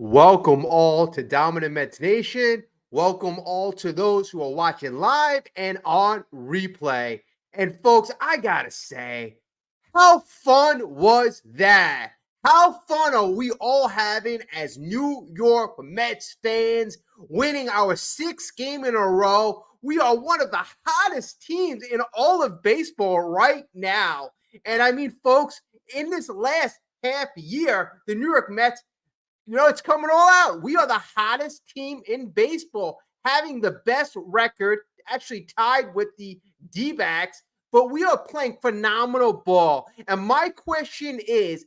Welcome all to Dominant Mets Nation. Welcome all to those who are watching live and on replay. And folks, I gotta say, how fun was that? How fun are we all having as New York Mets fans, winning our sixth game in a row? We are one of the hottest teams in all of baseball right now. And I mean, folks, in this last half year, the New York Mets, it's coming all out. We are the hottest team in baseball, having the best record, actually tied with the D-backs, but we are playing phenomenal ball. And my question is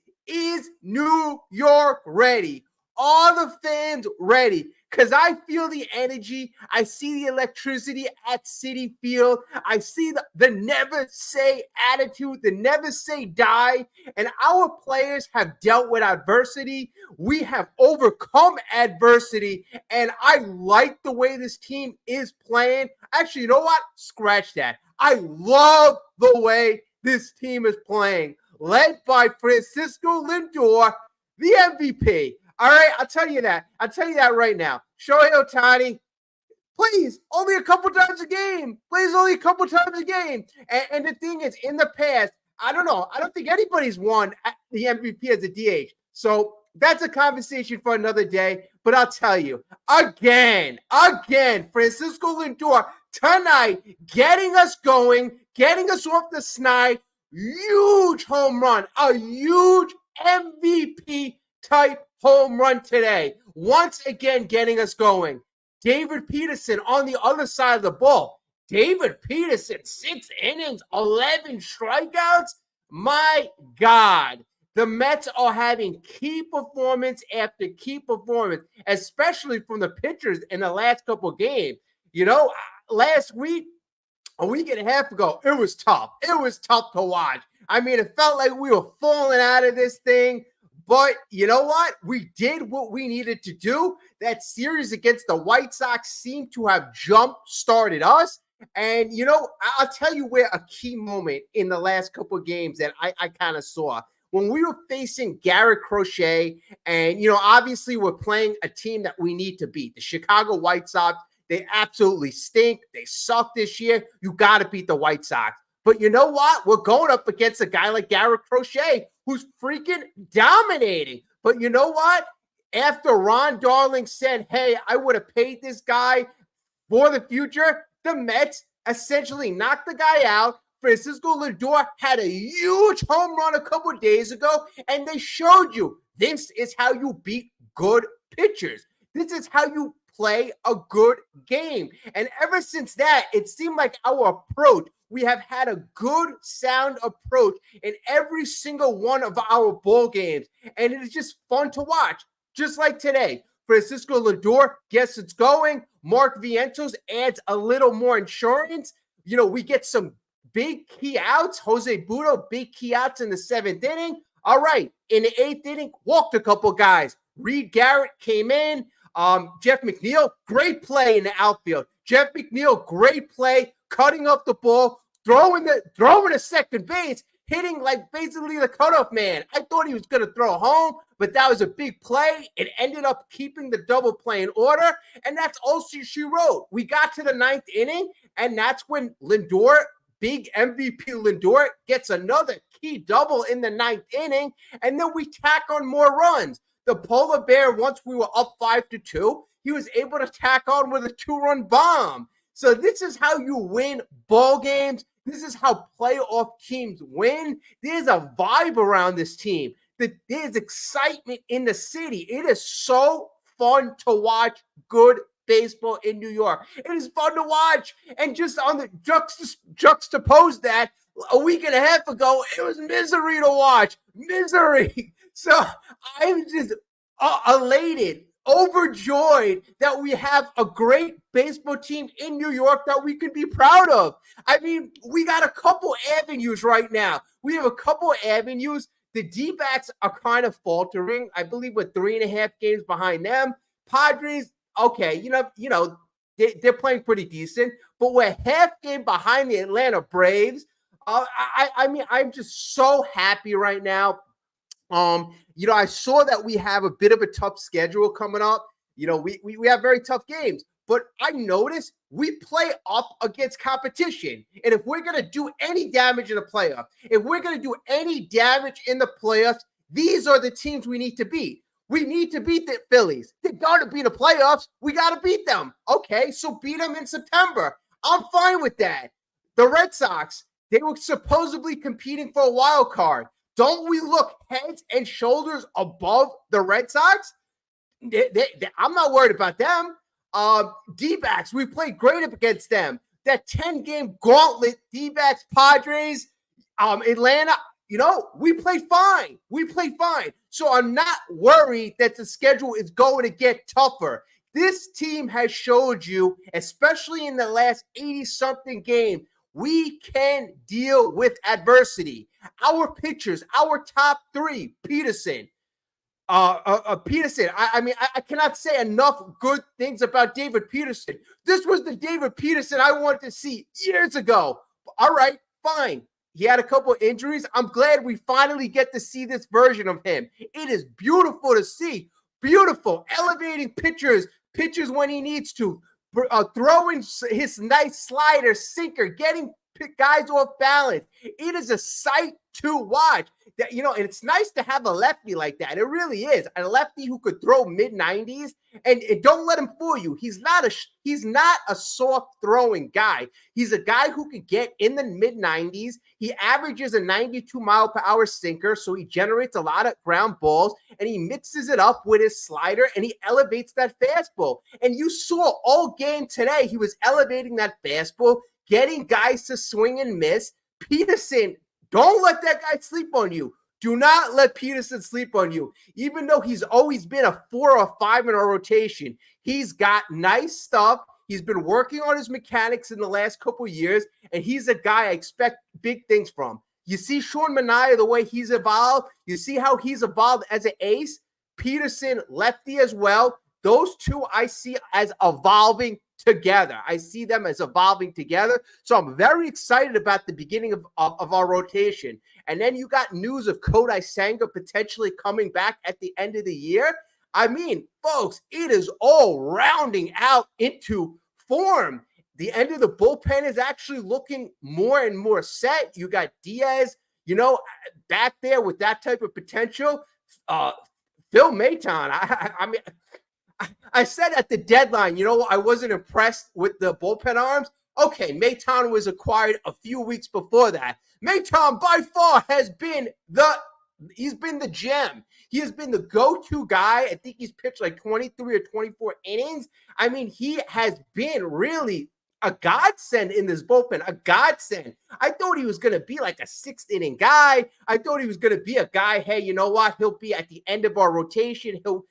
New York ready? Are the fans ready? Because I feel the energy. I see the electricity at Citi Field. I see the never say attitude, the never say die. And our players have dealt with adversity. We have overcome adversity. And I like the way this team is playing. Actually, you know what? Scratch that. I love the way this team is playing, led by Francisco Lindor, the MVP. All right, I'll tell you that. I'll tell you that right now. Shohei Ohtani, please, only a couple times a game. Please, only a couple times a game. And the thing is, in the past, I don't know. I don't think anybody's won the MVP as a DH. So that's a conversation for another day. But I'll tell you, again, Francisco Lindor tonight, getting us going, getting us off the snide. Huge home run, a huge MVP type home run today. Once again, getting us going. David Peterson on the other side of the ball. David Peterson, 6 innings, 11 strikeouts. My God, the Mets are having key performance after key performance, especially from the pitchers in the last couple of games. Last week, a week and a half ago, it was tough. It was tough to watch. I mean, it felt like we were falling out of this thing. But you know what? We did what we needed to do. That series against the White Sox seemed to have jump-started us. And, I'll tell you where a key moment in the last couple of games that I kind of saw. When we were facing Garrett Crochet, and, obviously we're playing a team that we need to beat. The Chicago White Sox, they absolutely stink. They suck this year. You got to beat the White Sox. But you know what? We're going up against a guy like Garrett Crochet, who's freaking dominating. But you know what? After Ron Darling said, hey, I would have paid this guy for the future, the Mets essentially knocked the guy out. Francisco Lindor had a huge home run a couple of days ago, and they showed you this is how you beat good pitchers. This is how you play a good game. And ever since that, it seemed like our approach, we have had a good, sound approach in every single one of our ball games. And it is just fun to watch, just like today. Francisco Lindor gets it's going. Mark Vientos adds a little more insurance. We get some big key outs. Jose Budo, big key outs in the 7th inning. All right, in the 8th inning, walked a couple guys. Reed Garrett came in. Jeff McNeil, great play in the outfield. Jeff McNeil, great play, cutting up the ball, throwing to second base, hitting like basically the cutoff man. I thought he was going to throw home, but that was a big play. It ended up keeping the double play in order, and that's all she wrote. We got to the 9th inning, and that's when Lindor, big MVP Lindor, gets another key double in the 9th inning, and then we tack on more runs. The Polar Bear, once we were up 5-2, he was able to tack on with a 2-run bomb. So this is how you win ball games. This is how playoff teams win. There's a vibe around this team. There's excitement in the city. It is so fun to watch good baseball in New York. It is fun to watch. And just on the juxtapose that, a week and a half ago, it was misery to watch. Misery. So I'm just elated, overjoyed that we have a great baseball team in New York that we can be proud of. I mean, we got a couple avenues right now. We have a couple avenues. The D-backs are kind of faltering. I believe we're 3.5 games behind them. Padres, okay, they're playing pretty decent, but we're half game behind the Atlanta Braves. I mean, I'm just so happy right now. I saw that we have a bit of a tough schedule coming up. We have very tough games, but I noticed we play up against competition. And if we're going to do any damage in the playoff, if we're going to do any damage in the playoffs, these are the teams we need to beat. We need to beat the Phillies. They're going to be in the playoffs. We got to beat them. Okay, so beat them in September. I'm fine with that. The Red Sox, they were supposedly competing for a wild card. Don't we look heads and shoulders above the Red Sox? I'm not worried about them. D-backs, we played great up against them. That 10-game gauntlet, D-backs, Padres, Atlanta, we played fine. We played fine. So I'm not worried that the schedule is going to get tougher. This team has showed you, especially in the last 80-something game, we can deal with adversity. Our pitchers, our top three, Peterson. Peterson. I cannot say enough good things about David Peterson. This was the David Peterson I wanted to see years ago. All right, fine. He had a couple of injuries. I'm glad we finally get to see this version of him. It is beautiful to see. Beautiful. Elevating pitches when he needs to. Throwing his nice slider, sinker, getting guys off balance. It is a sight to watch. And it's nice to have a lefty like that. It really is. A lefty who could throw mid-90s, and don't let him fool you. He's not a soft throwing guy. He's a guy who could get in the mid-90s. He averages a 92-mile-per-hour sinker, so he generates a lot of ground balls, and he mixes it up with his slider, and he elevates that fastball. And you saw all game today, he was elevating that fastball, getting guys to swing and miss. Peterson, don't let that guy sleep on you. Do not let Peterson sleep on you. Even though he's always been a 4 or 5 in a rotation, he's got nice stuff. He's been working on his mechanics in the last couple of years, and he's a guy I expect big things from. You see Sean Manaea, the way he's evolved. You see how he's evolved as an ace. Peterson, lefty as well. Those two I see as evolving together. I see them as evolving together. So I'm very excited about the beginning of our rotation. And then you got news of Kodai Senga potentially coming back at the end of the year. I mean, folks, it is all rounding out into form. The end of the bullpen is actually looking more and more set. You got Diaz, back there with that type of potential. Phil Maton, I said at the deadline, I wasn't impressed with the bullpen arms. Okay, Maton was acquired a few weeks before that. Maton by far he's been the gem. He has been the go-to guy. I think he's pitched like 23 or 24 innings. I mean, he has been really a godsend in this bullpen, a godsend. I thought he was going to be like a 6th inning guy. I thought he was going to be a guy, hey, you know what? He'll be at the end of our rotation. He'll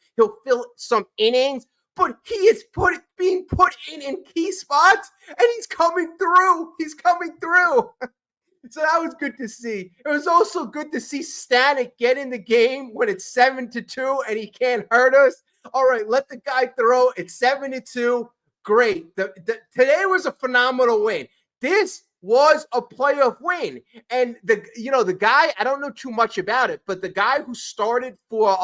fill some innings. But he is being put in key spots, and he's coming through. He's coming through. So that was good to see. It was also good to see Stanek get in the game when it's 7-2 and he can't hurt us. All right, let the guy throw. It's 7-2. Great. Today was a phenomenal win. This was a playoff win. And the guy, I don't know too much about it, but the guy who started for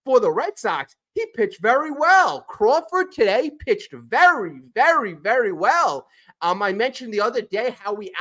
the Red Sox, he pitched very well. Crawford today pitched very, very, very well. I mentioned the other day how we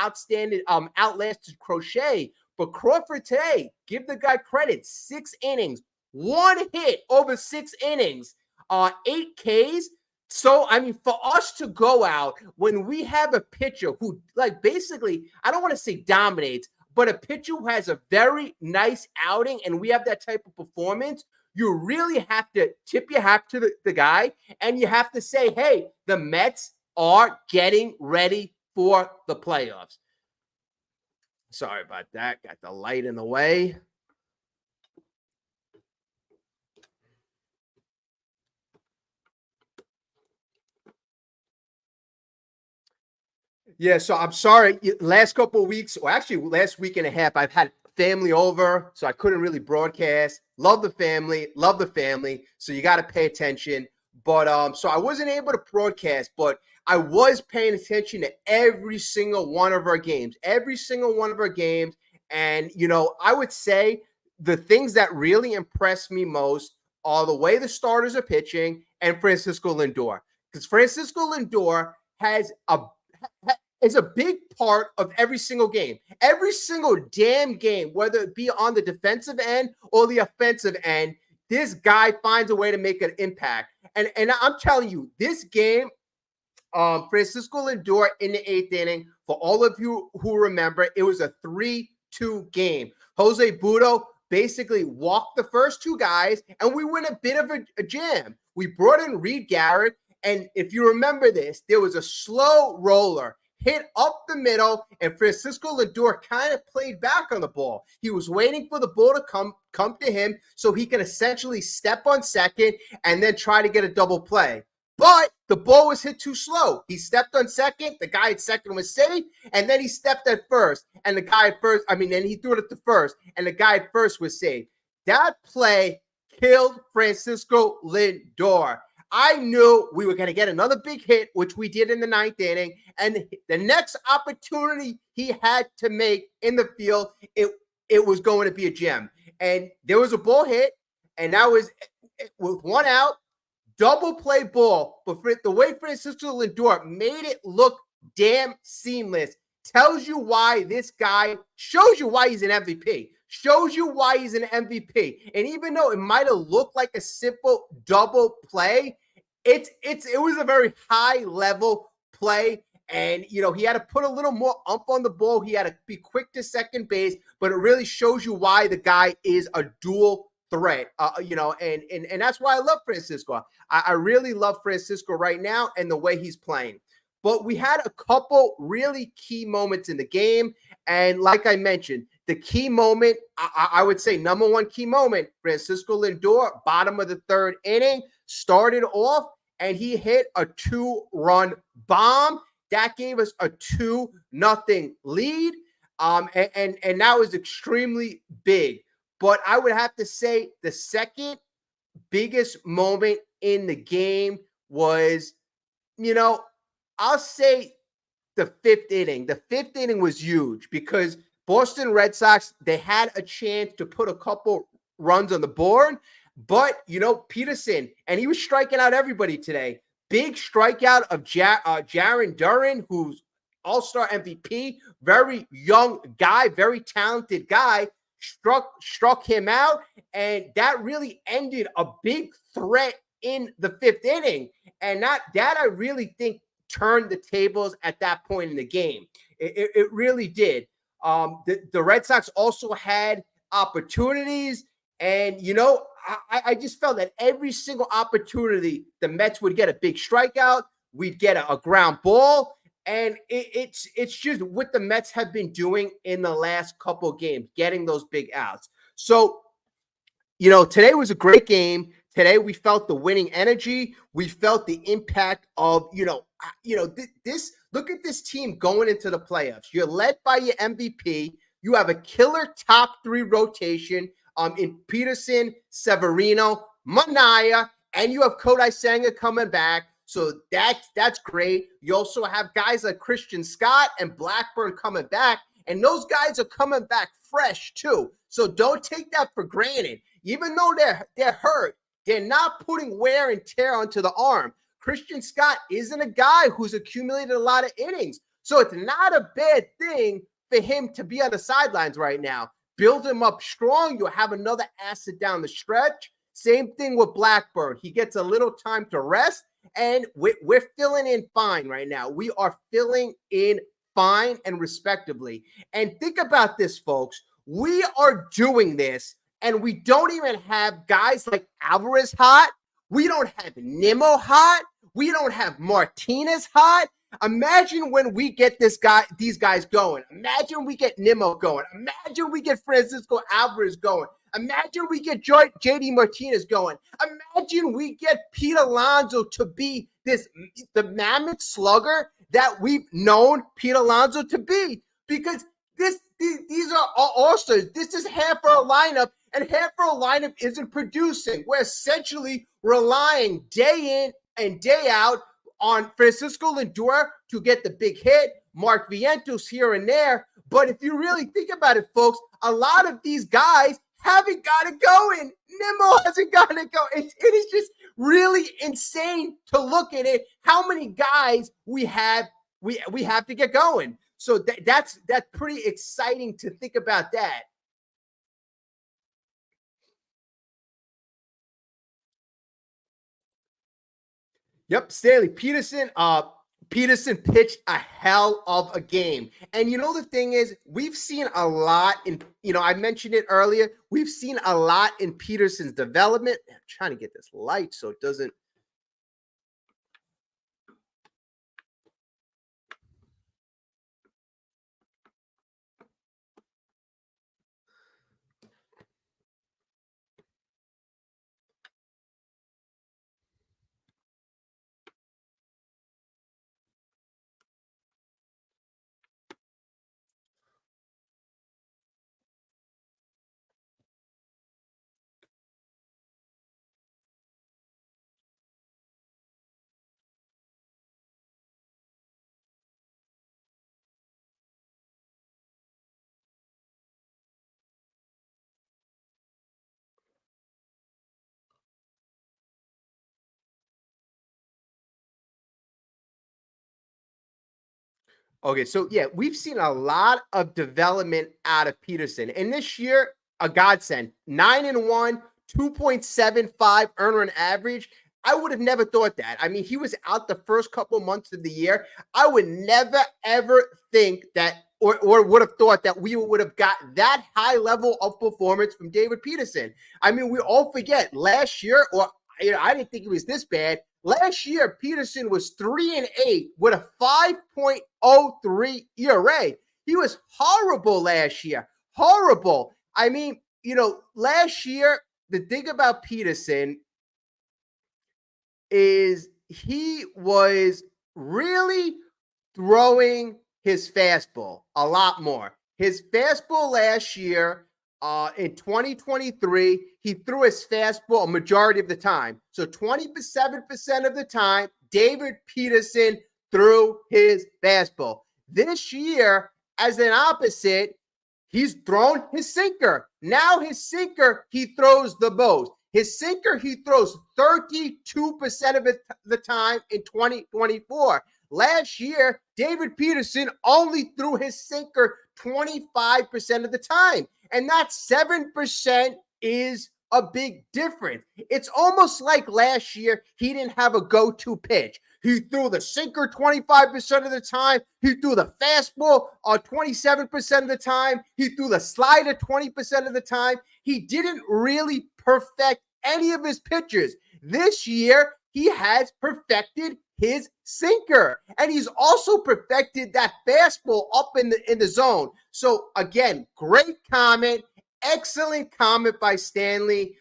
outlasted Crochet, but Crawford today, give the guy credit, 6 innings, 1 hit over 6 innings, 8 Ks. So, I mean, for us to go out when we have a pitcher who, basically, I don't want to say dominates, but a pitcher who has a very nice outing and we have that type of performance, you really have to tip your hat to the guy, and you have to say, hey, the Mets are getting ready for the playoffs. Sorry about that. Got the light in the way. Yeah, so I'm sorry. Last couple of weeks, or actually last week and a half, I've had family over, so I couldn't really broadcast. Love the family. So you got to pay attention. But so I wasn't able to broadcast, but I was paying attention to every single one of our games. And, I would say the things that really impress me most are the way the starters are pitching and Francisco Lindor. Because Francisco Lindor is a big part of every single game. Every single damn game, whether it be on the defensive end or the offensive end, this guy finds a way to make an impact. And I'm telling you, this game, Francisco Lindor in the 8th inning, for all of you who remember, it was a 3-2 game. Jose Budo basically walked the first two guys, and we win a bit of a jam. We brought in Reed Garrett, and if you remember this, there was a slow roller hit up the middle, and Francisco Lindor kind of played back on the ball. He was waiting for the ball to come to him so he can essentially step on second and then try to get a double play. But the ball was hit too slow. He stepped on second. The guy at second was safe. And then he stepped at first. And the guy at first, then he threw it to first. And the guy at first was safe. That play killed Francisco Lindor. I knew we were going to get another big hit, which we did in the 9th inning. And the next opportunity he had to make in the field, it was going to be a gem. And there was a ball hit. And that was with one out. Double play ball, but the way Francisco Lindor made it look damn seamless tells you why this guy, shows you why he's an MVP, shows you why he's an MVP. And even though it might have looked like a simple double play, it was a very high level play. And, he had to put a little more ump on the ball. He had to be quick to second base, but it really shows you why the guy is a dual threat, and that's why I love Francisco. I really love Francisco right now and the way he's playing. But we had a couple really key moments in the game. And like I mentioned, the key moment, I would say number one key moment, Francisco Lindor, bottom of the 3rd inning, started off and he hit a 2-run bomb. That gave us a 2-0 lead. And that was extremely big. But I would have to say the second biggest moment in the game was, I'll say the 5th inning. The 5th inning was huge because Boston Red Sox, they had a chance to put a couple runs on the board. But, Peterson, and he was striking out everybody today. Big strikeout of Jarren Duran, who's all-star MVP, very young guy, very talented guy. Struck him out, and that really ended a big threat in the 5th inning. And that I really think turned the tables at that point in the game. It really did. The Red Sox also had opportunities, and I just felt that every single opportunity the Mets would get a big strikeout, we'd get a ground ball. And it's just what the Mets have been doing in the last couple of games, getting those big outs. So, today was a great game. Today we felt the winning energy. We felt the impact of, this. Look at this team going into the playoffs. You're led by your MVP. You have a killer top 3 rotation in Peterson, Severino, Manaya, and you have Kodai Senga coming back. So that's great. You also have guys like Christian Scott and Blackburn coming back, and those guys are coming back fresh too. So don't take that for granted. Even though they're hurt, they're not putting wear and tear onto the arm. Christian Scott isn't a guy who's accumulated a lot of innings. So it's not a bad thing for him to be on the sidelines right now. Build him up strong. You'll have another asset down the stretch. Same thing with Blackburn. He gets a little time to rest. And we're filling in fine right now. We are filling in fine and respectively. And think about this, folks. We are doing this, and we don't even have guys like Alvarez hot. We don't have Nimmo hot. We don't have Martinez hot. Imagine when we get these guys going. Imagine we get Nimmo going. Imagine we get Francisco Alvarez going. Imagine we get JD Martinez going. Imagine we get Pete Alonso to be the mammoth slugger that we've known Pete Alonso to be. Because these are all-stars. This is half our lineup, and half our lineup isn't producing. We're essentially relying day in and day out on Francisco Lindor to get the big hit, Mark Vientos here and there. But if you really think about it, folks, a lot of these guys haven't got it going. Nimmo hasn't got it going. It is just really insane to look at it. How many guys we have to get going. So that's pretty exciting to think about that. Yep, Stanley Peterson. Peterson pitched a hell of a game. And you know, the thing is, we've seen a lot in, I mentioned it earlier. We've seen a lot in Peterson's development. I'm trying to get this light so it doesn't. Okay, so yeah, we've seen a lot of development out of Peterson. And this year, a godsend. 9-1, 2.75 earner and average. I would have never thought that. I mean, he was out the first couple months of the year. I would never ever think that, or would have thought that we would have got that high level of performance from David Peterson. I mean, we all forget last year, or I didn't think it was this bad. Last year, Peterson was 3-8 with a 5.03 ERA. He was horrible last year. Horrible. I mean, last year, the thing about Peterson is he was really throwing his fastball a lot more. His fastball last year, in 2023, he threw his fastball a majority of the time. So 27% of the time, David Peterson threw his fastball. This year, as an opposite, he's thrown his sinker. Now his sinker, he throws the most. His sinker, he throws 32% of the time in 2024. Last year, David Peterson only threw his sinker 25% of the time. And that 7% is a big difference. It's almost like last year, he didn't have a go-to pitch. He threw the sinker 25% of the time. He threw the fastball 27% of the time. He threw the slider 20% of the time. He didn't really perfect any of his pitches. This year, he has perfected his sinker, and he's also perfected that fastball up in the zone. So again, great comment, excellent comment by Stanley.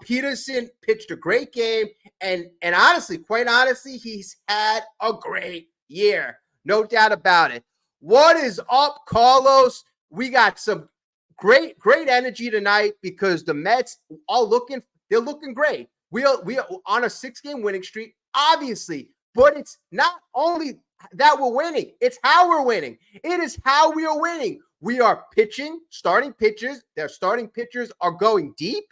Peterson pitched a great game, and honestly, quite honestly, he's had a great year, no doubt about it. What is up, Carlos? We got some great energy tonight because the Mets are they're looking great. We are on a 6-game winning streak, obviously, but it's not only that we're winning, it's how we're winning. It is how we are winning. We are pitching, starting pitchers. Their starting pitchers are going deep.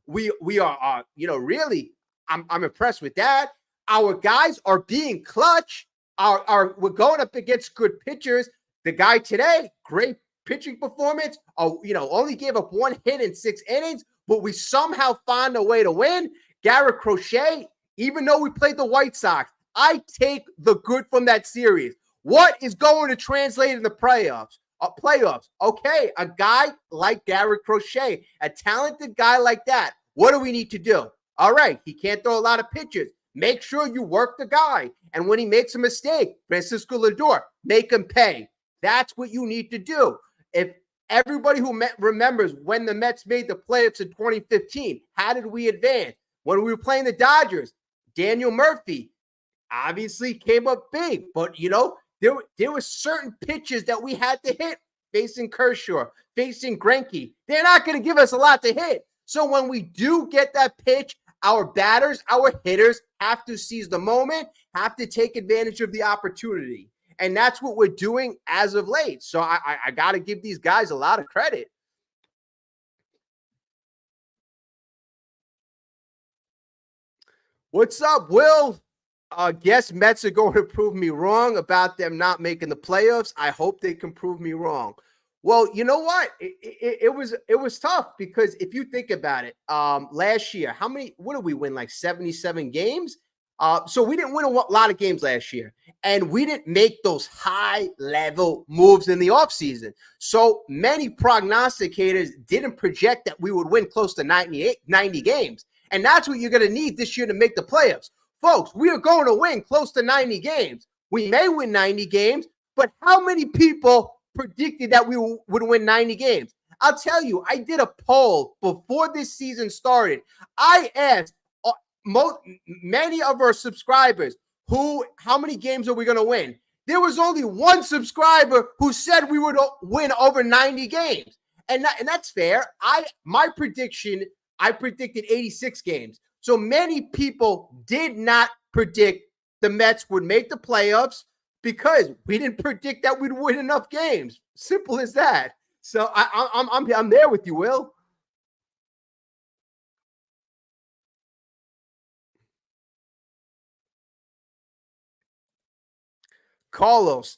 We are, really, I'm impressed with that. Our guys are being clutch. We're going up against good pitchers. The guy today, great pitching performance. Only gave up 1 hit in 6 innings, but we somehow found a way to win. Garrett Crochet, even though we played the White Sox, I take the good from that series. What is going to translate in the playoffs? Okay, a guy like Garrett Crochet, a talented guy like that. What do we need to do? All right, he can't throw a lot of pitches. Make sure you work the guy. And when he makes a mistake, Francisco Lindor, make him pay. That's what you need to do. If everybody who remembers when the Mets made the playoffs in 2015, how did we advance? When we were playing the Dodgers, Daniel Murphy obviously came up big, but there were certain pitches that we had to hit facing Kershaw, facing Greinke. They're not going to give us a lot to hit. So when we do get that pitch, our batters, our hitters have to seize the moment, have to take advantage of the opportunity. And that's what we're doing as of late. So I got to give these guys a lot of credit. What's up, Will? Guess Mets are going to prove me wrong about them not making the playoffs. I hope they can prove me wrong. Well, you know what? It was tough because if you think about it, last year, what did we win? Like 77 games. So we didn't win a lot of games last year, and we didn't make those high level moves in the offseason. So many prognosticators didn't project that we would win close to 90 games. And that's what you're going to need this year to make the playoffs. Folks, we are going to win close to 90 games. We may win 90 games, but how many people predicted that we would win 90 games? I'll tell you, I did a poll before this season started. I asked many of our subscribers, how many games are we going to win? There was only one subscriber who said we would win over 90 games. And that's fair. My prediction, I predicted 86 games. So many people did not predict the Mets would make the playoffs because we didn't predict that we'd win enough games. Simple as that. So I'm there with you, Will. Carlos,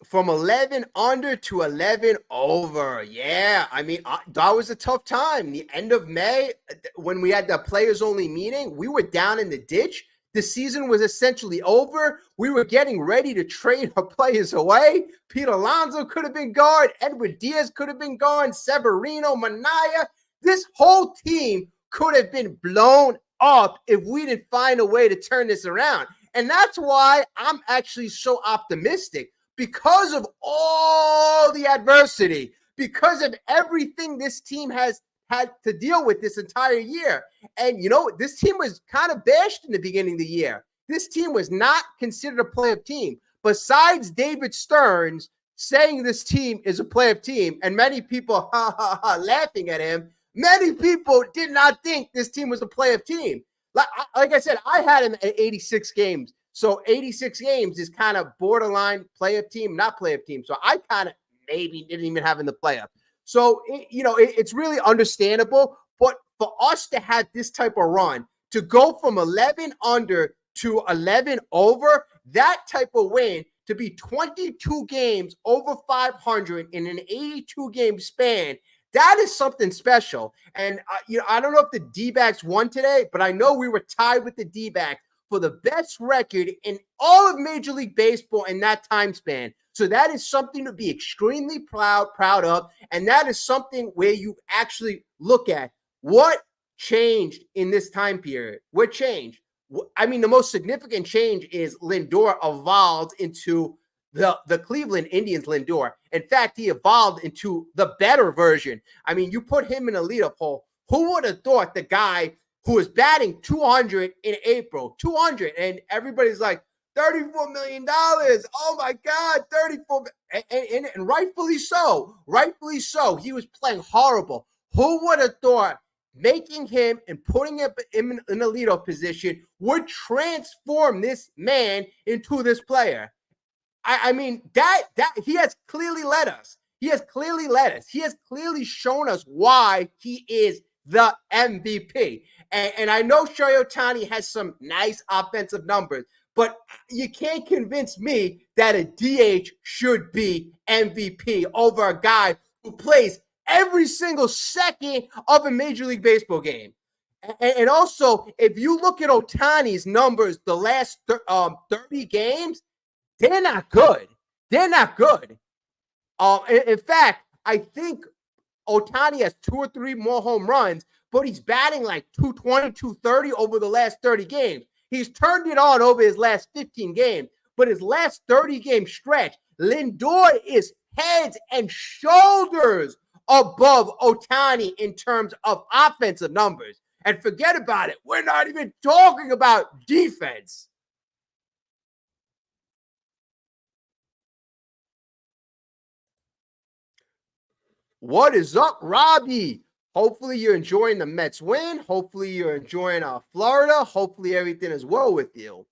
from 11 under to 11 over. Yeah, I mean, that was a tough time. The end of May, when we had the players only meeting, we were down in the ditch. The season was essentially over. We were getting ready to trade our players away. Pete Alonso could have been gone. Edward Diaz could have been gone. Severino, Manaya. This whole team could have been blown up if we didn't find a way to turn this around. And that's why I'm actually so optimistic because of all the adversity, because of everything this team has had to deal with this entire year. And, this team was kind of bashed in the beginning of the year. This team was not considered a playoff team. Besides David Stearns saying this team is a playoff team, and many people laughing at him, many people did not think this team was a playoff team. Like I said, I had him at 86 games. So 86 games is kind of borderline playoff team, not playoff team. So I kind of maybe didn't even have in the playoff. So, it's really understandable. But for us to have this type of run, to go from 11 under to 11 over, that type of win, to be 22 games over 500 in an 82 game span, that is something special. And, I don't know if the D-backs won today, but I know we were tied with the D-backs for the best record in all of Major League Baseball in that time span. So that is something to be extremely proud of. And that is something where you actually look at what changed in this time period. What changed? I mean, the most significant change is Lindor evolved into the Cleveland Indians Lindor. In fact, he evolved into the better version. I mean, you put him in a leadoff hole. Who would have thought the guy who was batting 200 in April, 200, and everybody's like, $34 million. Oh my God, 34. And rightfully so. Rightfully so. He was playing horrible. Who would have thought making him and putting him in a leadoff position would transform this man into this player? I mean, that he has clearly led us. He has clearly shown us why he is the MVP. And I know Shohei Ohtani has some nice offensive numbers, but you can't convince me that a DH should be MVP over a guy who plays every single second of a Major League Baseball game. And also, if you look at Ohtani's numbers the last 30 games, they're not good. They're not good. In fact, I think Ohtani has 2 or 3 more home runs, but he's batting like 220, 230 over the last 30 games. He's turned it on over his last 15 games, but his last 30-game stretch, Lindor is heads and shoulders above Ohtani in terms of offensive numbers. And forget about it. We're not even talking about defense. What is up, Robbie? Hopefully you're enjoying the Mets win. Hopefully you're enjoying Florida. Hopefully everything is well with you.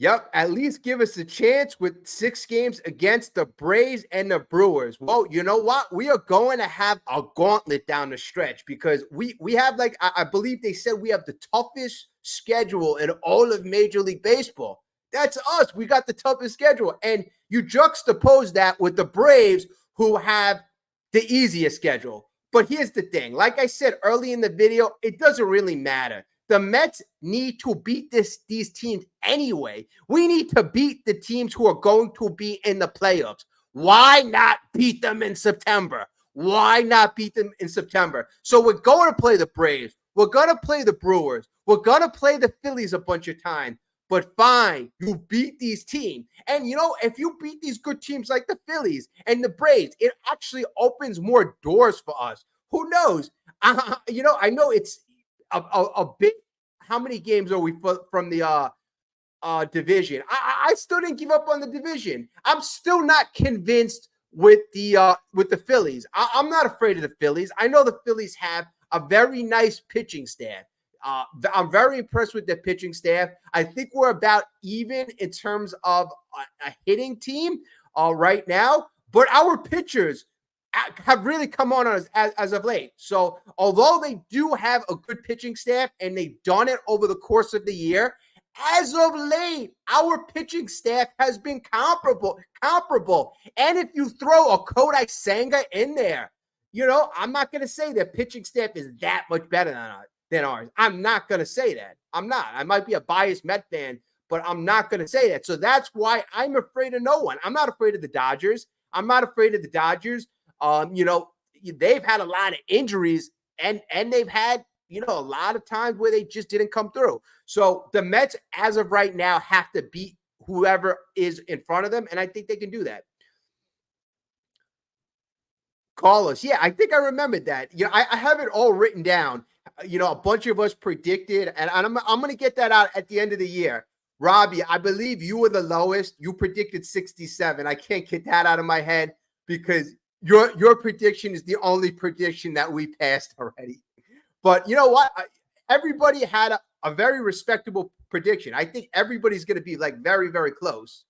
Yep, at least give us a chance with 6 games against the Braves and the Brewers. Well, you know what? We are going to have a gauntlet down the stretch because we have like I believe they said we have the toughest schedule in all of Major League Baseball. That's us. We got the toughest schedule, and you juxtapose that with the Braves, who have the easiest schedule. But here's the thing: like I said early in the video, it doesn't really matter. The Mets need to beat these teams anyway. We need to beat the teams who are going to be in the playoffs. Why not beat them in September? Why not beat them in September? So we're going to play the Braves. We're going to play the Brewers. We're going to play the Phillies a bunch of times. But fine, you beat these teams. And, if you beat these good teams like the Phillies and the Braves, it actually opens more doors for us. Who knows? I know it's a big. How many games are we from the division? I still didn't give up on the division. I'm still not convinced with the Phillies. I'm not afraid of the Phillies. I know the Phillies have a very nice pitching staff. I'm very impressed with their pitching staff. I think we're about even in terms of a hitting team right now, but our pitchers have really come on as of late. So although they do have a good pitching staff and they've done it over the course of the year, as of late, our pitching staff has been comparable. And if you throw a Kodai Senga in there, I'm not going to say their pitching staff is that much better than ours. I'm not going to say that. I'm not. I might be a biased Met fan, but I'm not going to say that. So that's why I'm afraid of no one. I'm not afraid of the Dodgers. I'm not afraid of the Dodgers. They've had a lot of injuries and they've had, a lot of times where they just didn't come through. So the Mets, as of right now, have to beat whoever is in front of them, and I think they can do that. Carlos, yeah, I think I remembered that. I have it all written down. A bunch of us predicted, and I'm going to get that out at the end of the year. Robbie, I believe you were the lowest. You predicted 67. I can't get that out of my head because your prediction is the only prediction that we passed already. But you know what? Everybody had a very respectable prediction. I think everybody's going to be like very, very close.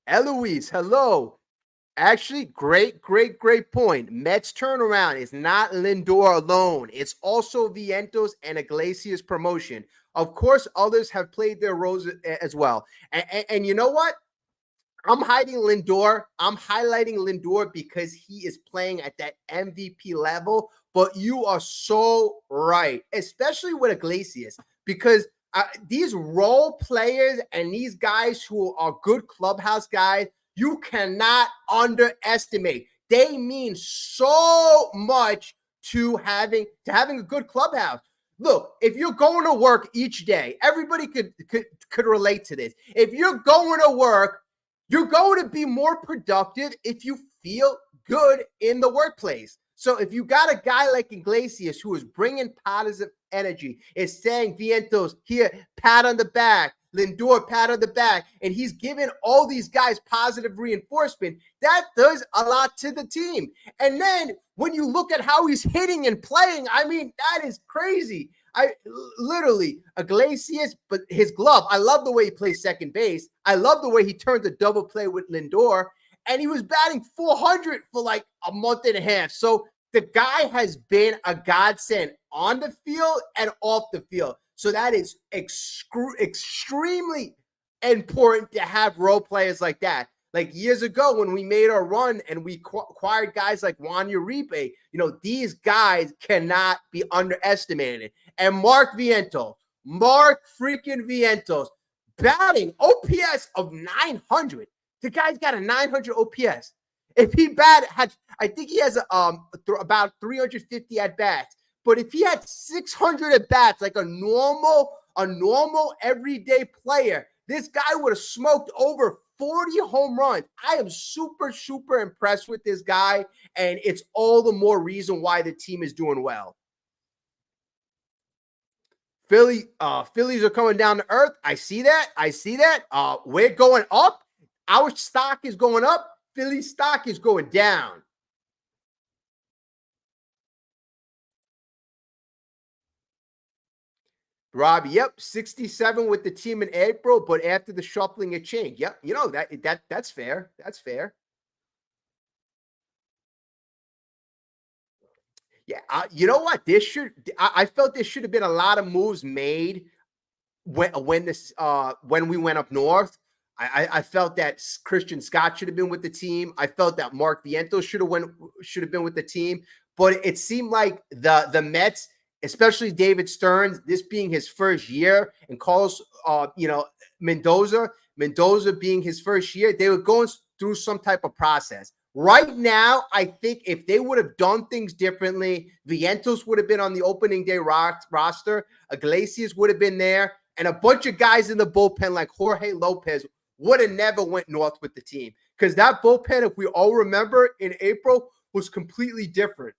Eloise, hello. Actually, great point. Mets turnaround is not Lindor alone. It's also Vientos and Iglesias promotion. Of course, others have played their roles as well. And you know what? I'm hiding Lindor. I'm highlighting Lindor because he is playing at that MVP level. But you are so right, especially with Iglesias, because these role players and these guys who are good clubhouse guys, you cannot underestimate. They mean so much to having a good clubhouse. Look, if you're going to work each day, everybody could relate to this. If you're going to work, you're going to be more productive if you feel good in the workplace. So if you got a guy like Iglesias who is bringing positive energy, is saying Vientos here, pat on the back, Lindor, pat on the back, and he's giving all these guys positive reinforcement, that does a lot to the team. And then when you look at how he's hitting and playing, I mean, that is crazy. I literally Iglesias, but his glove. I love the way he plays second base. I love the way he turned the double play with Lindor, and he was batting 400 for like a month and a half. So the guy has been a godsend on the field and off the field. So that is extremely important to have role players like that. Like years ago when we made our run and we acquired guys like Juan Uribe, these guys cannot be underestimated. And Mark freaking Vientos, batting OPS of 900. The guy's got a 900 OPS. If he I think he has about 350 at bats. But if he had 600 at bats, like a normal everyday player, this guy would have smoked over 40 home runs. I am super, super impressed with this guy, and it's all the more reason why the team is doing well. Phillies are coming down to earth. I see that. We're going up. Our stock is going up. Philly stock is going down. Robbie, yep, 67 with the team in April, but after the shuffling, it changed. Yep, that's fair. That's fair. Yeah, you know what? I felt there should have been a lot of moves made when we went up north. I felt that Christian Scott should have been with the team. I felt that Mark Vientos should have been with the team. But it seemed like the Mets, especially David Stearns, this being his first year, and Carlos, Mendoza being his first year, they were going through some type of process. Right now, I think if they would have done things differently, Vientos would have been on the opening day roster. Iglesias would have been there, and a bunch of guys in the bullpen like Jorge Lopez would have never went north with the team, because that bullpen, if we all remember, in April was completely different.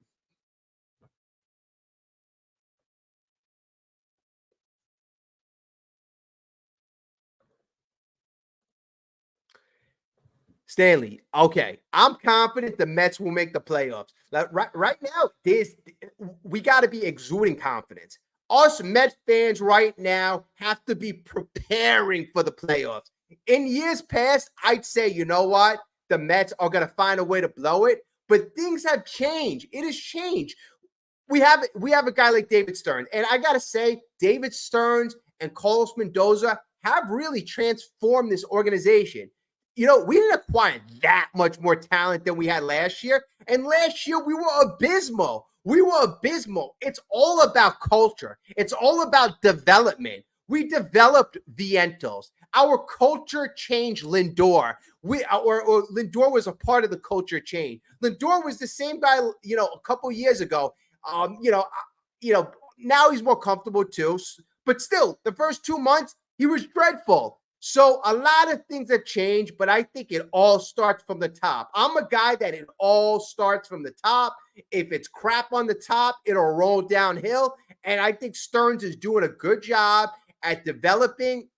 Stanley, okay, I'm confident the Mets will make the playoffs. Like, right now, we got to be exuding confidence. Us Mets fans right now have to be preparing for the playoffs. In years past, I'd say, you know what, the Mets are going to find a way to blow it, but things have changed. It has changed. We have a guy like David Stearns, and I gotta say, David Stearns and Carlos Mendoza have really transformed this organization. We didn't acquire that much more talent than we had last year, and last year we were abysmal. We were abysmal. It's all about culture. It's all about development. We developed Vientos. Our culture changed Lindor. Or Lindor was a part of the culture change. Lindor was the same guy, a couple years ago. Um, you know, now he's more comfortable too. But still, the first 2 months, he was dreadful. So a lot of things have changed, but I think it all starts from the top. I'm a guy that it all starts from the top. If it's crap on the top, it'll roll downhill. And I think Stearns is doing a good job at developing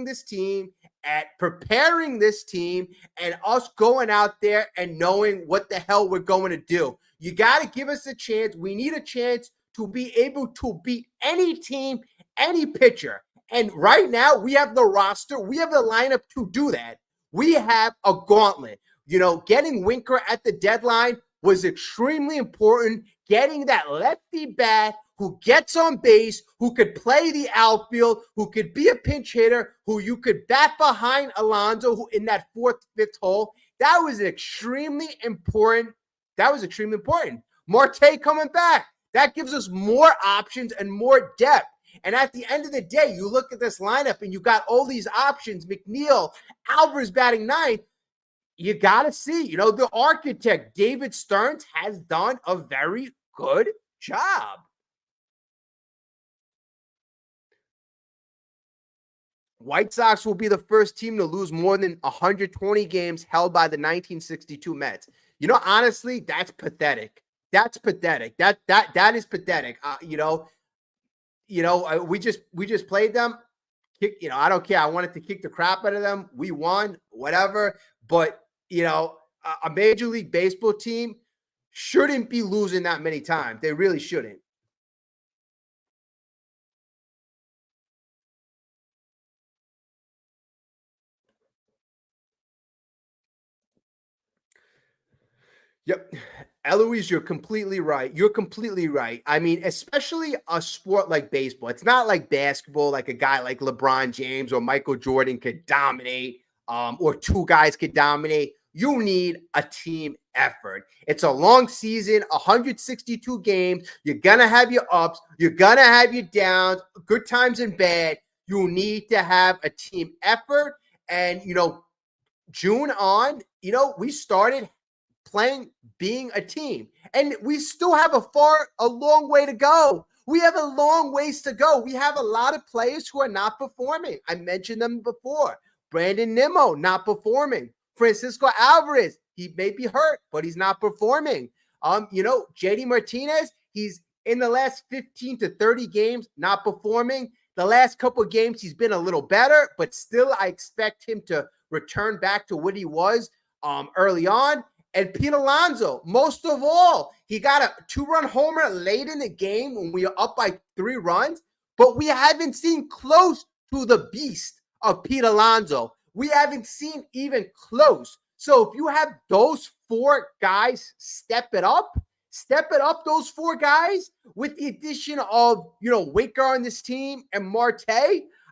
this team, at preparing this team, and us going out there and knowing what the hell we're going to do. You got to give us a chance. We need a chance to be able to beat any team, any pitcher. And right now, we have the roster, we have the lineup to do that. We have a gauntlet. Getting Winker at the deadline was extremely important. Getting that lefty bat who gets on base, who could play the outfield, who could be a pinch hitter, who you could bat behind Alonso who in that fourth, fifth hole. That was extremely important. Marte coming back. That gives us more options and more depth. And at the end of the day, you look at this lineup and you got all these options. McNeil, Alvarez batting ninth. You got to see, the architect, David Stearns, has done a very good job. White Sox will be the first team to lose more than 120 games held by the 1962 Mets. Honestly, that's pathetic. That's pathetic. That is pathetic. We just played them. I don't care. I wanted to kick the crap out of them. We won, whatever. But a Major League Baseball team shouldn't be losing that many times. They really shouldn't. Yep. Eloise, you're completely right. You're completely right. I mean, especially a sport like baseball. It's not like basketball, like a guy like LeBron James or Michael Jordan could dominate, or two guys could dominate. You need a team effort. It's a long season, 162 games. You're going to have your ups. You're going to have your downs, good times and bad. You need to have a team effort. And, June on, we started playing, being a team. And we still have a long way to go. We have a long ways to go. We have a lot of players who are not performing. I mentioned them before. Brandon Nimmo, not performing. Francisco Alvarez, he may be hurt, but he's not performing. JD Martinez, he's in the last 15 to 30 games, not performing. The last couple of games, he's been a little better, but still I expect him to return back to what he was early on. And Pete Alonso, most of all, he got a 2-run homer late in the game when we were up by 3 runs, but we haven't seen close to the beast of Pete Alonso. We haven't seen even close. So if you have those 4 guys step it up, those 4 guys, with the addition of, Winker on this team and Marte,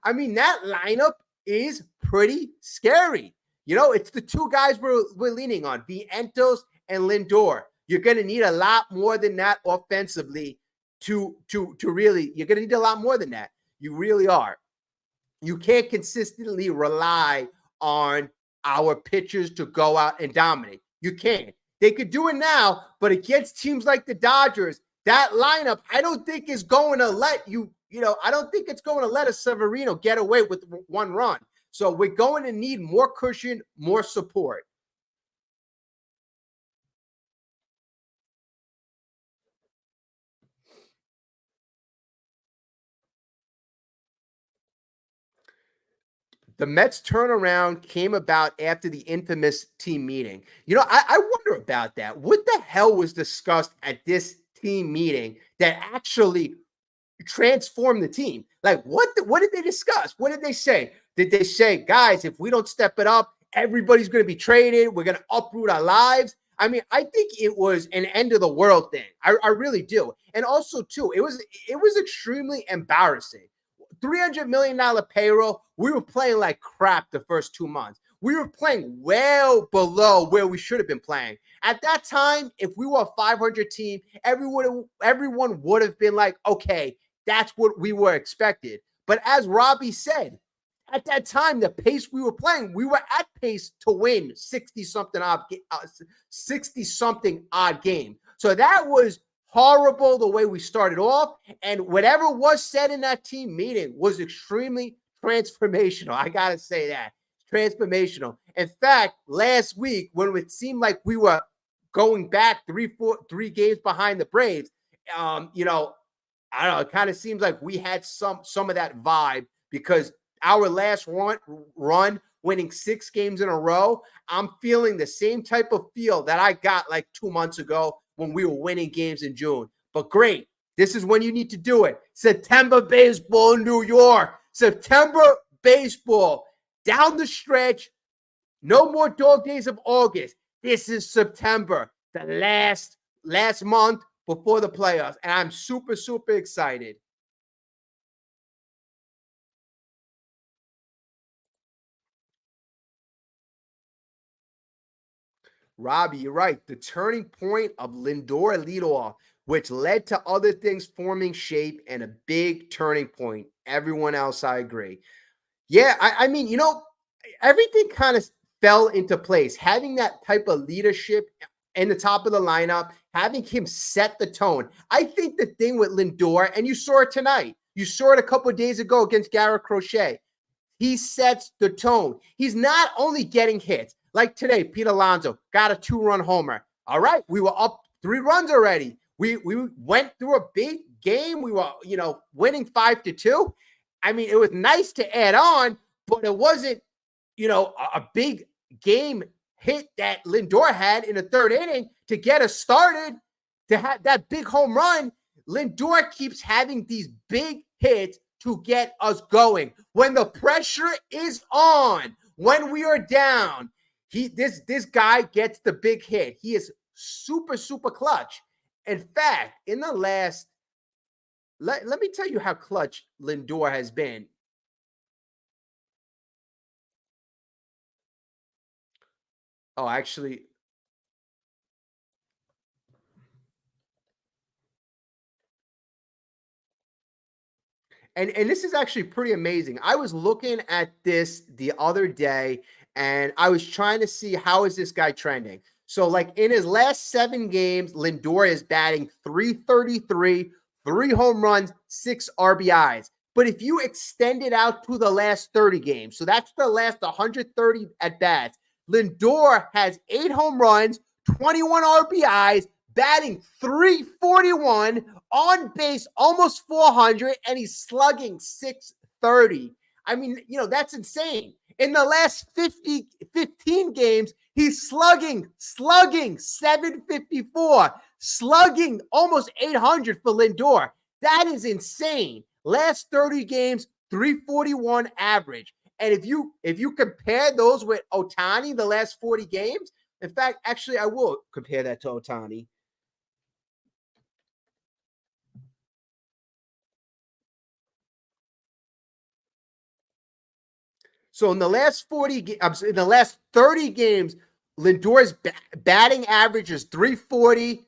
I mean, that lineup is pretty scary. It's the 2 guys we're leaning on, Vientos and Lindor. You're going to need a lot more than that offensively to really, you're going to need a lot more than that. You really are. You can't consistently rely on our pitchers to go out and dominate. You can't. They could do it now, but against teams like the Dodgers, that lineup, I don't think is going to let I don't think it's going to let a Severino get away with 1 run. So we're going to need more cushion, more support. The Mets turnaround came about after the infamous team meeting. I wonder about that. What the hell was discussed at this team meeting that actually transformed the team? Like, what did they discuss? What did they say? Did they say, guys, if we don't step it up, everybody's going to be traded. We're going to uproot our lives. I mean, I think it was an end of the world thing. I really do. And also, too, it was extremely embarrassing. $300 million payroll. We were playing like crap the first 2 months. We were playing well below where we should have been playing. At that time, if we were a 500 team, everyone would have been like, okay, that's what we were expected. But as Robbie said, at that time, the pace we were playing, we were at pace to win 60-something odd game. So that was horrible the way we started off. And whatever was said in that team meeting was extremely transformational. I got to say that. Transformational. In fact, last week, when it seemed like we were going back 3 games behind the Braves, I don't know, it kind of seems like we had some of that vibe, because our last run winning 6 games in a row, I'm feeling the same type of feel that I got like 2 months ago when we were winning games in June. But great. This is when you need to do it. September baseball in New York. September baseball. Down the stretch. No more dog days of August. This is September, the last month before the playoffs. And I'm super, super excited. Robbie, you're right. The turning point of Lindor leadoff, which led to other things forming shape, and a big turning point. Everyone else, I agree. Yeah, I mean, everything kind of fell into place. Having that type of leadership in the top of the lineup, having him set the tone. I think the thing with Lindor, and you saw it tonight, you saw it a couple of days ago against Garrett Crochet. He sets the tone. He's not only getting hits. Like today, Pete Alonso got a 2-run homer. All right, we were up 3 runs already. We went through a big game. We were, winning 5-2. I mean, it was nice to add on, but it wasn't, a big game hit that Lindor had in the 3rd inning to get us started, to have that big home run. Lindor keeps having these big hits to get us going. When the pressure is on, when we are down, this guy gets the big hit. He is super, super clutch. In fact, in the last, let me tell you how clutch Lindor has been. Oh, actually, and this is actually pretty amazing. I was looking at this the other day, and I was trying to see how is this guy trending. So, like in his last 7 games, Lindor is batting 333, 3 home runs, 6 RBIs. But if you extend it out to the last 30 games, so that's the last 130 at bats, Lindor has 8 home runs, 21 RBIs, batting 341, on base almost 400, and he's slugging 630. I mean, that's insane. In the last 15 games, he's slugging 754, slugging almost 800 for Lindor. That is insane. Last 30 games, 341 average. And if you compare those with Ohtani, the last 40 games, in fact, actually, I will compare that to Ohtani. So in the last in the last 30 games, Lindor's batting average is 340,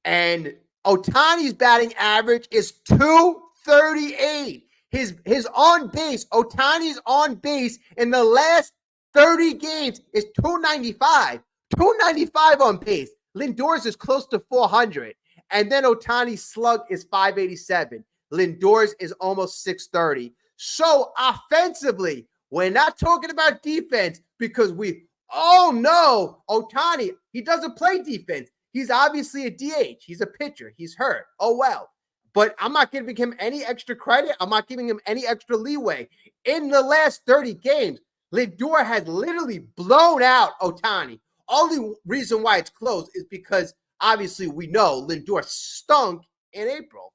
and Otani's batting average is 238. His on base, Otani's on base in the last 30 games is 295. 295 on base. Lindor's is close to 400. And then Otani's slug is 587. Lindor's is almost 630. So offensively, we're not talking about defense because we all know Ohtani, he doesn't play defense. He's obviously a DH. He's a pitcher. He's hurt. Oh, well. But I'm not giving him any extra credit. I'm not giving him any extra leeway. In the last 30 games, Lindor has literally blown out Ohtani. Only reason why it's close is because obviously we know Lindor stunk in April.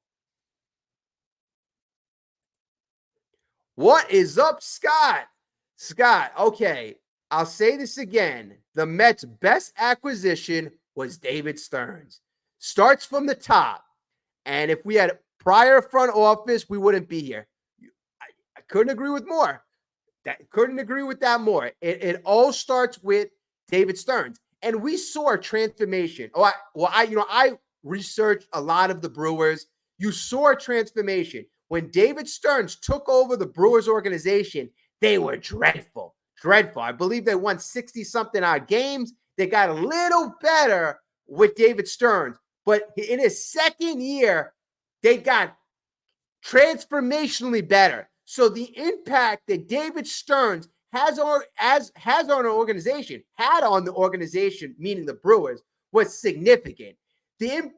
What is up, Scott? Scott, okay, I'll say this again. The Mets' best acquisition was David Stearns. Starts from the top. And if we had prior front office, we wouldn't be here. I couldn't agree with more. Couldn't agree with that more. It all starts with David Stearns. And we saw a transformation. I researched a lot of the Brewers. You saw a transformation. When David Stearns took over the Brewers organization, they were dreadful. Dreadful. I believe they won 60-something odd games. They got a little better with David Stearns. But in his second year, they got transformationally better. So the impact that David Stearns had on the organization, meaning the Brewers, was significant. The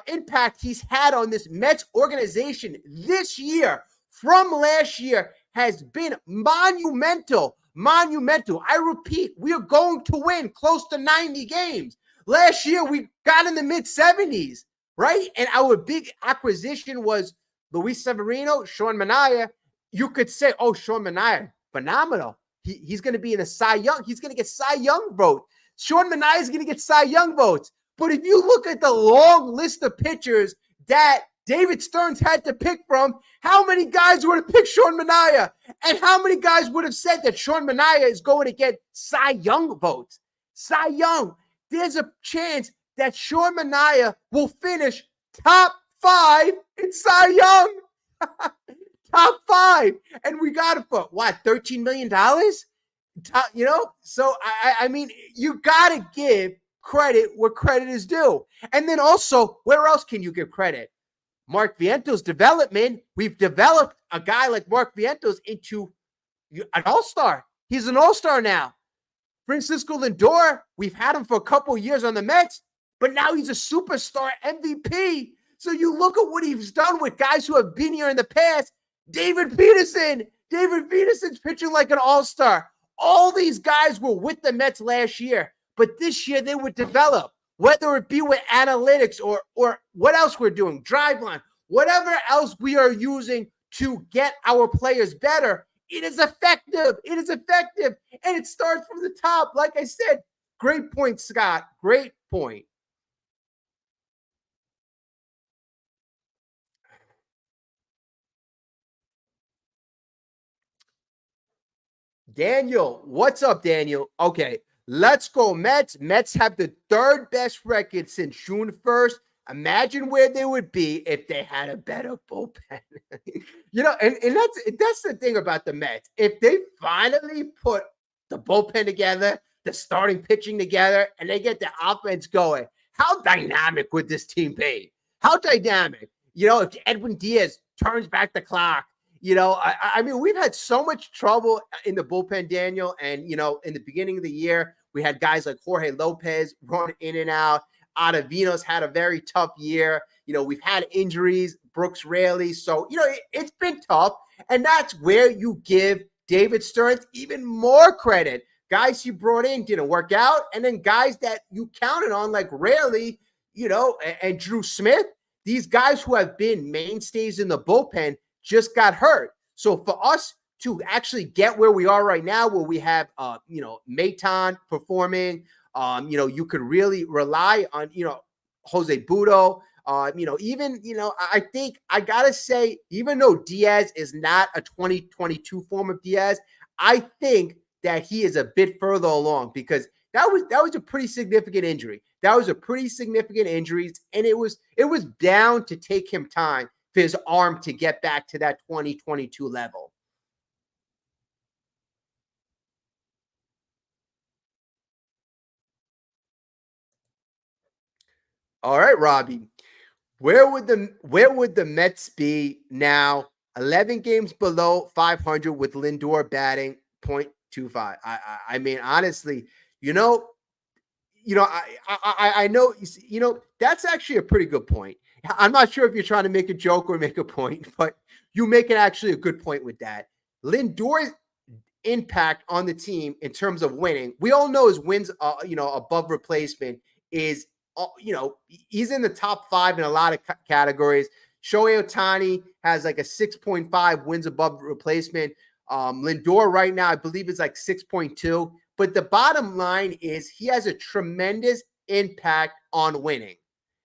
impact he's had on this Mets organization this year from last year has been monumental. Monumental. I repeat, we are going to win close to 90 games. Last year, we got in the mid-70s, right? And our big acquisition was Luis Severino, Sean Manaea. You could say, oh, Sean Manaea, phenomenal. He's going to be in a Cy Young. He's going to get Cy Young vote. Sean Manaea is going to get Cy Young votes. But if you look at the long list of pitchers that David Stearns had to pick from, how many guys would have picked Sean Manaea? And how many guys would have said that Sean Manaea is going to get Cy Young votes? Cy Young. There's a chance that Sean Manaea will finish top 5 in Cy Young. Top 5. And we got it for, what, $13 million? So, I mean, you got to give credit where credit is due. And then also, where else can you give credit? Mark Vientos' development. We've developed a guy like Mark Vientos into an all-star. He's an all-star now. Francisco Lindor, we've had him for a couple of years on the Mets, but now he's a superstar MVP. So you look at what he's done with guys who have been here in the past. David Peterson's pitching like an all-star. All these guys were with the Mets last year, but this year they would develop, whether it be with analytics or what else we're doing, driveline, whatever else we are using to get our players better. It is effective. It is effective. And it starts from the top. Like I said, great point, Scott. Great point. Daniel, what's up, Daniel? Okay, let's go Mets. Mets have the 3rd best record since June 1st. Imagine where they would be if they had a better bullpen. And that's the thing about the Mets. If they finally put the bullpen together, the starting pitching together, and they get the offense going, how dynamic would this team be? How dynamic? If Edwin Diaz turns back the clock, I mean, we've had so much trouble in the bullpen, Daniel. And, in the beginning of the year, we had guys like Jorge Lopez run in and out. Ottavinos had a very tough year. We've had injuries, Brooks Raley. So, it's been tough. And that's where you give David Stearns, even more credit. Guys you brought in didn't work out, and then guys that you counted on like rarely, and Drew Smith, these guys who have been mainstays in the bullpen just got hurt. So for us to actually get where we are right now, where we have, Maton performing, you could really rely on, Jose Budo. I think I gotta say, even though Diaz is not a 2022 form of Diaz, I think that he is a bit further along because that was a pretty significant injury. That was a pretty significant injury, and it was bound to take him time for his arm to get back to that 2022 level. All right, Robbie. Where would the Mets be now? 11 games below 500 with Lindor batting .25. I mean, honestly, you know, I know, that's actually a pretty good point. I'm not sure if you're trying to make a joke or make a point, but you make it actually a good point with that. Lindor's impact on the team in terms of winning, we all know his wins, above replacement is, he's in the top five in a lot of categories. Shohei Ohtani has like a 6.5 wins above replacement. Lindor right now, I believe, is like 6.2. But the bottom line is he has a tremendous impact on winning,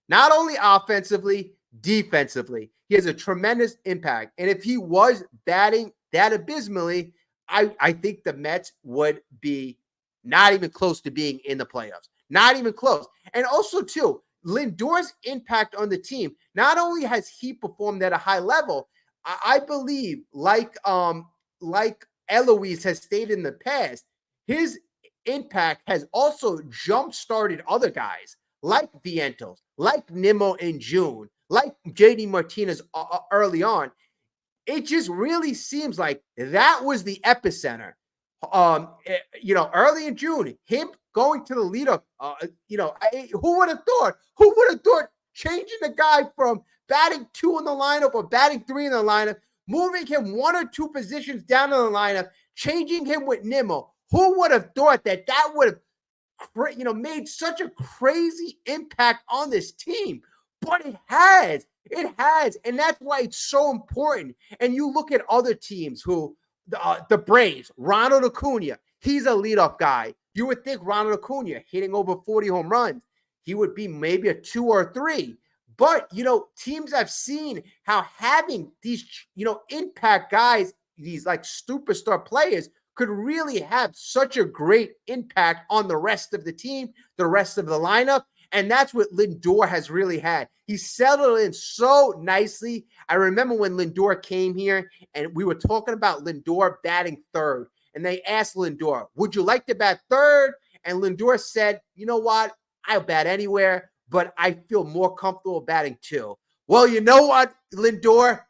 not only offensively, defensively. He has a tremendous impact. And if he was batting that abysmally, I think the Mets would be not even close to being in the playoffs. Not even close. And also, too, Lindor's impact on the team, not only has he performed at a high level, I believe, like Eloise has stated in the past, his impact has also jump-started other guys like Vientos, like Nimmo in June, like JD Martinez early on. It just really seems like that was the epicenter. Early in June, him going to the leadoff. Who would have thought? Who would have thought changing the guy from batting 2 in the lineup or batting 3 in the lineup, moving him 1 or 2 positions down in the lineup, changing him with Nimmo? Who would have thought that would have made such a crazy impact on this team? But it has. It has. And that's why it's so important. And you look at other teams who, the Braves, Ronald Acuna, he's a leadoff guy. You would think Ronald Acuna hitting over 40 home runs, he would be maybe a 2 or 3. But, teams have seen how having these, impact guys, these like superstar players, could really have such a great impact on the rest of the team, the rest of the lineup. And that's what Lindor has really had. He settled in so nicely. I remember when Lindor came here and we were talking about Lindor batting third. And they asked Lindor, would you like to bat third? And Lindor said, you know what? I'll bat anywhere, but I feel more comfortable batting 2. Well, you know what, Lindor?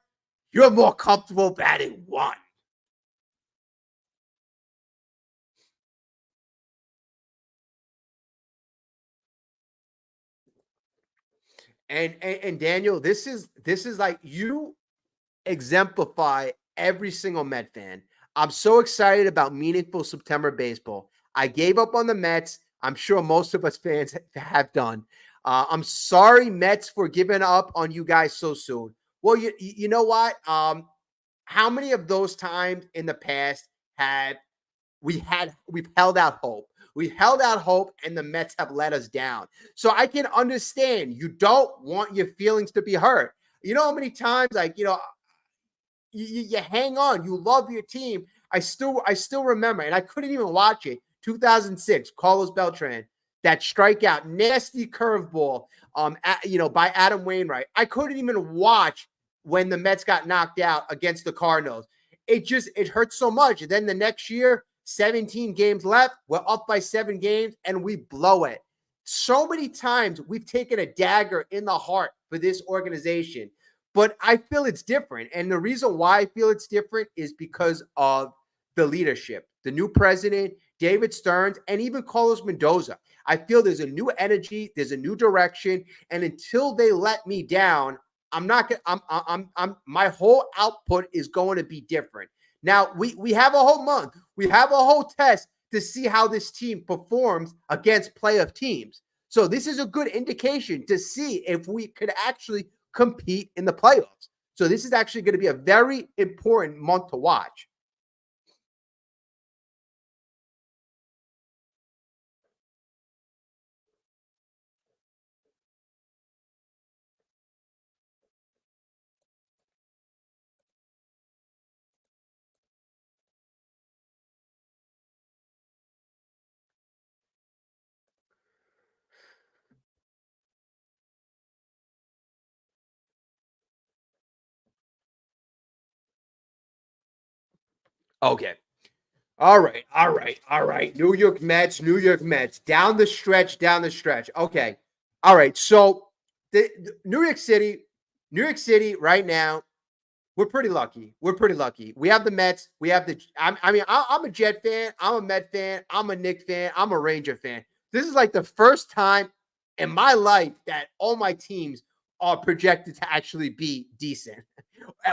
You're more comfortable batting 1. And Daniel, this is like you exemplify every single Met fan. I'm so excited about meaningful September baseball. I gave up on the Mets. I'm sure most of us fans have done. I'm sorry, Mets, for giving up on you guys so soon. Well, you know what? How many of those times in the past have we've held out hope? We've held out hope, and the Mets have let us down. So I can understand you don't want your feelings to be hurt. You know how many times, like, you hang on. You love your team. I still remember, and I couldn't even watch it. 2006, Carlos Beltran, that strikeout, nasty curveball, by Adam Wainwright. I couldn't even watch when the Mets got knocked out against the Cardinals. It hurt so much. And then the next year, 17 games left. We're up by 7 games, and we blow it. So many times we've taken a dagger in the heart for this organization. But I feel it's different. And the reason why I feel it's different is because of the leadership, the new president, David Stearns, and even Carlos Mendoza. I feel there's a new energy, there's a new direction. And until they let me down, I'm not going to, my whole output is going to be different. Now we have a whole month. We have a whole test to see how this team performs against playoff teams. So this is a good indication to see if we could actually compete in the playoffs. So this is actually going to be a very important month to watch. Okay. All right. All right. All right. New York Mets, New York Mets. Down the stretch, down the stretch. Okay. All right. So the New York City right now, we're pretty lucky. We're pretty lucky. We have the Mets. We have the. I'm a Jet fan. I'm a Met fan. I'm a Knicks fan. I'm a Ranger fan. This is like the first time in my life that all my teams are projected to actually be decent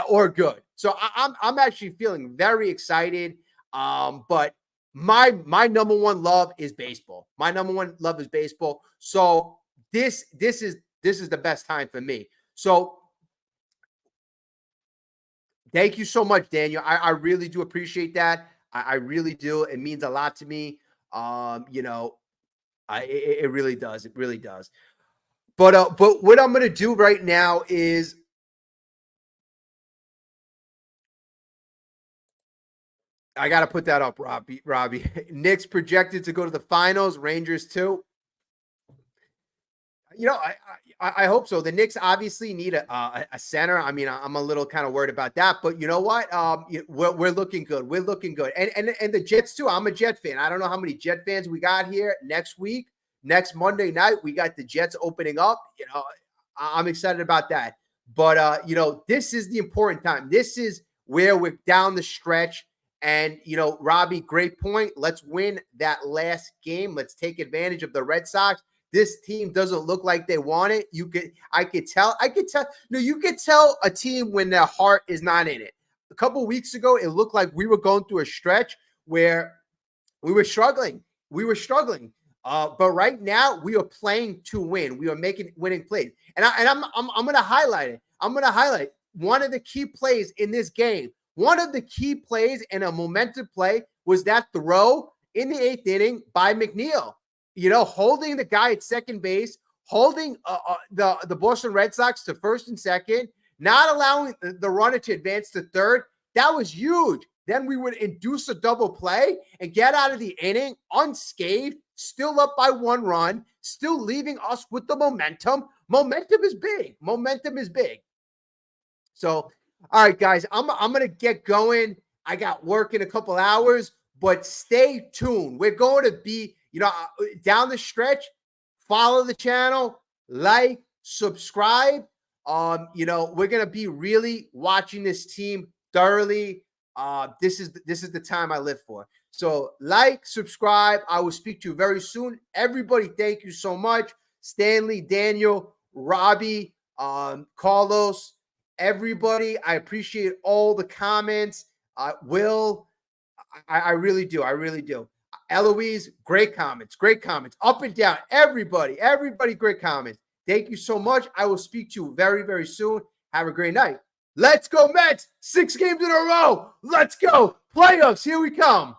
or good. So I'm actually feeling very excited. But my number one love is baseball. My number one love is baseball. So this is the best time for me. So thank you so much, Daniel. I really do appreciate that. I really do. It means a lot to me. You know, it really does. It really does. But what I'm gonna do right now is I gotta put that up, Robbie. Robbie, Knicks projected to go to the finals. Rangers too. You know, I hope so. The Knicks obviously need a center. I mean, I'm a little kind of worried about that, but you know what? We're looking good. We're looking good, and the Jets too. I'm a Jet fan. I don't know how many Jet fans we got here next week. Next Monday night, we got the Jets opening up. You know, I'm excited about that. But you know, this is the important time. This is where we're down the stretch. And you know, Robbie, great point. Let's win that last game. Let's take advantage of the Red Sox. This team doesn't look like they want it. I could tell. No, you could tell a team when their heart is not in it. A couple weeks ago, it looked like we were going through a stretch where we were struggling. We were struggling. But right now, we are playing to win. We are making winning plays, and I'm going to highlight it. I'm going to highlight one of the key plays in this game. One of the key plays and a momentum play was that throw in the eighth inning by McNeil. You know, holding the guy at second base, holding the Boston Red Sox to first and second, not allowing the runner to advance to third. That was huge. Then we would induce a double play and get out of the inning unscathed, still up by 1 run, still leaving us with the momentum. Momentum is big. Momentum is big. So, all right, guys, I'm going to get going. I got work in a couple hours, but stay tuned. We're going to be, you know, down the stretch. Follow the channel, like, subscribe. You know, we're going to be really watching this team thoroughly. This is the time I live for. So, like, subscribe. I will speak to you very soon. Everybody, thank you so much. Stanley, Daniel, Robbie, Carlos, everybody. I appreciate all the comments. Will, I really do. I really do. Eloise, great comments. Great comments. Up and down. Everybody, great comments. Thank you so much. I will speak to you very, very soon. Have a great night. Let's go, Mets. 6 games in a row. Let's go. Playoffs. Here we come.